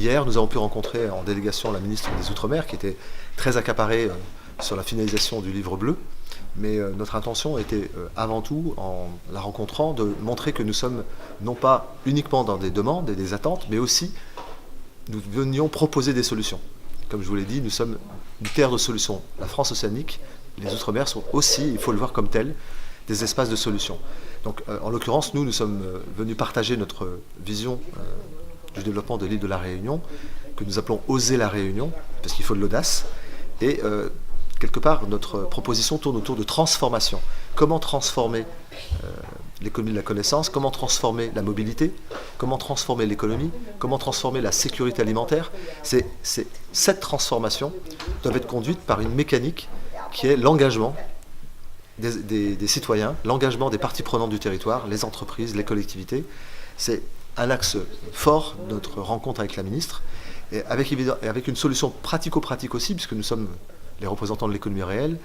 Hier, nous avons pu rencontrer en délégation la ministre des Outre-mer qui était très accaparée sur la finalisation du livre bleu. Mais notre intention était avant tout, en la rencontrant, de montrer que nous sommes non pas uniquement dans des demandes et des attentes, mais aussi nous venions proposer des solutions. Comme je vous l'ai dit, nous sommes une terre de solutions. La France océanique, les Outre-mer sont aussi, il faut le voir comme tel, des espaces de solutions. Donc en l'occurrence, nous sommes venus partager notre vision du développement de l'île de la Réunion, que nous appelons Oser la Réunion, parce qu'il faut de l'audace. Et quelque part, notre proposition tourne autour de transformation. Comment transformer l'économie de la connaissance, comment transformer la mobilité, comment transformer l'économie, comment transformer la sécurité alimentaire. Cette transformation doit être conduite par une mécanique qui est l'engagement des citoyens, l'engagement des parties prenantes du territoire, les entreprises, les collectivités. C'est un axe fort de notre rencontre avec la ministre, et avec une solution pratico-pratique aussi, puisque nous sommes les représentants de l'économie réelle.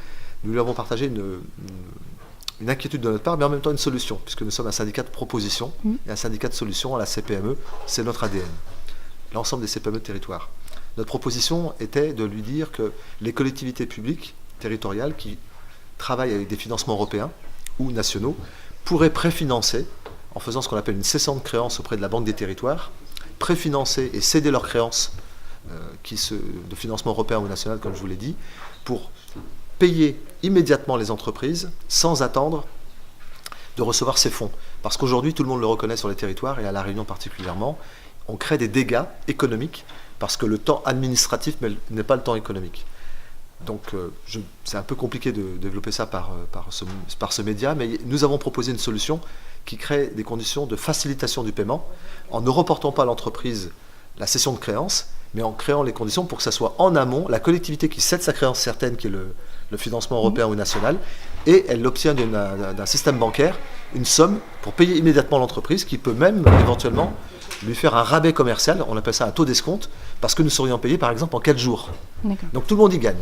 Nous lui avons partagé une inquiétude de notre part, mais en même temps une solution, puisque nous sommes un syndicat de proposition et un syndicat de solution à la CPME, c'est notre ADN, l'ensemble des CPME de territoire. Notre proposition était de lui dire que les collectivités publiques territoriales qui travaillent avec des financements européens ou nationaux pourraient préfinancer, en faisant ce qu'on appelle une cession de créances auprès de la Banque des territoires, préfinancer et céder leurs créances de financement européen ou national, comme je vous l'ai dit, pour payer immédiatement les entreprises sans attendre de recevoir ces fonds. Parce qu'aujourd'hui, tout le monde le reconnaît sur les territoires, et à La Réunion particulièrement, on crée des dégâts économiques parce que le temps administratif n'est pas le temps économique. Donc c'est un peu compliqué de développer ça par ce média, mais nous avons proposé une solution qui crée des conditions de facilitation du paiement en ne reportant pas à l'entreprise la cession de créances, mais en créant les conditions pour que ça soit en amont la collectivité qui cède sa créance certaine, qui est le financement européen ou national, et elle obtient d'un système bancaire une somme pour payer immédiatement l'entreprise, qui peut même éventuellement lui faire un rabais commercial, on appelle ça un taux d'escompte, parce que nous serions payés par exemple en 4 jours. Donc tout le monde y gagne.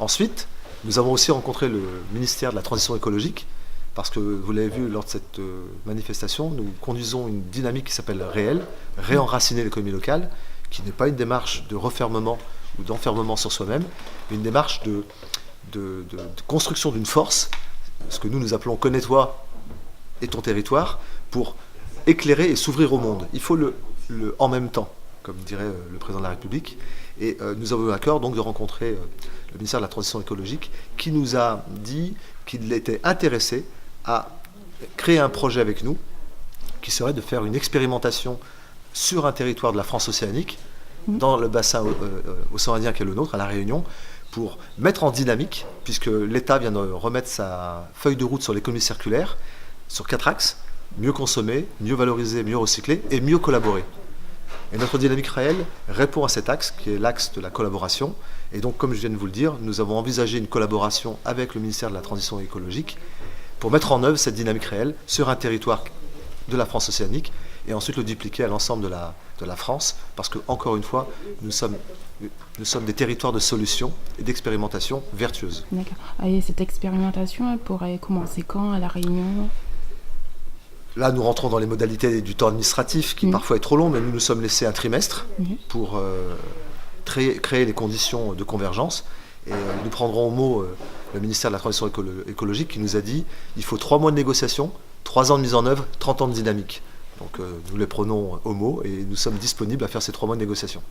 Ensuite, nous avons aussi rencontré le ministère de la Transition écologique, parce que vous l'avez vu lors de cette manifestation, nous conduisons une dynamique qui s'appelle Réel, réenraciner l'économie locale, qui n'est pas une démarche de refermement ou d'enfermement sur soi-même, mais une démarche de construction d'une force, ce que nous appelons « Connais-toi et ton territoire », pour éclairer et s'ouvrir au monde. Il faut le en même temps, comme dirait le président de la République. Et nous avons eu à cœur donc de rencontrer le ministère de la Transition écologique, qui nous a dit qu'il était intéressé à créer un projet avec nous, qui serait de faire une expérimentation sur un territoire de la France océanique, dans le bassin océan Indien qui est le nôtre, à La Réunion, pour mettre en dynamique, puisque l'État vient de remettre sa feuille de route sur l'économie circulaire, sur 4 axes: mieux consommer, mieux valoriser, mieux recycler et mieux collaborer. Et notre dynamique réelle répond à cet axe, qui est l'axe de la collaboration. Et donc, comme je viens de vous le dire, nous avons envisagé une collaboration avec le ministère de la Transition écologique pour mettre en œuvre cette dynamique réelle sur un territoire de la France océanique, et ensuite le dupliquer à l'ensemble de la France, parce que, encore une fois, nous sommes des territoires de solutions et d'expérimentation vertueuses. D'accord. Et cette expérimentation, elle pourrait commencer quand à La Réunion ? Là, nous rentrons dans les modalités du temps administratif, qui parfois est trop long, mais nous nous sommes laissés un trimestre pour créer les conditions de convergence. Et nous prendrons au mot le ministère de la Transition écologique, qui nous a dit il faut 3 mois de négociation, 3 ans de mise en œuvre, 30 ans de dynamique. Donc nous les prenons au mot et nous sommes disponibles à faire ces 3 mois de négociation.